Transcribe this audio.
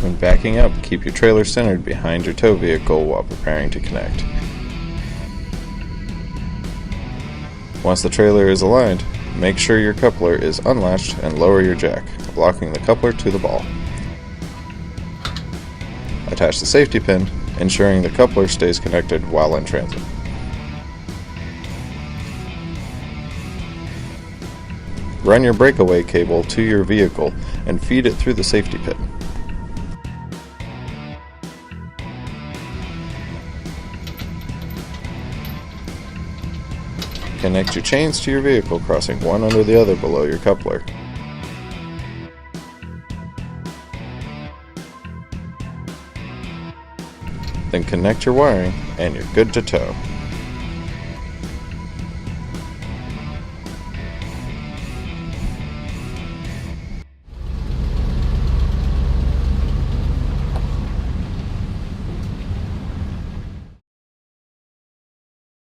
When backing up, keep your trailer centered behind your tow vehicle while preparing to connect. Once the trailer is aligned, make sure your coupler is unlatched and lower your jack, locking the coupler to the ball. Attach the safety pin, ensuring the coupler stays connected while in transit. Run your breakaway cable to your vehicle and feed it through the safety pin. Connect your chains to your vehicle, crossing one under the other below your coupler. Then connect your wiring and you're good to tow.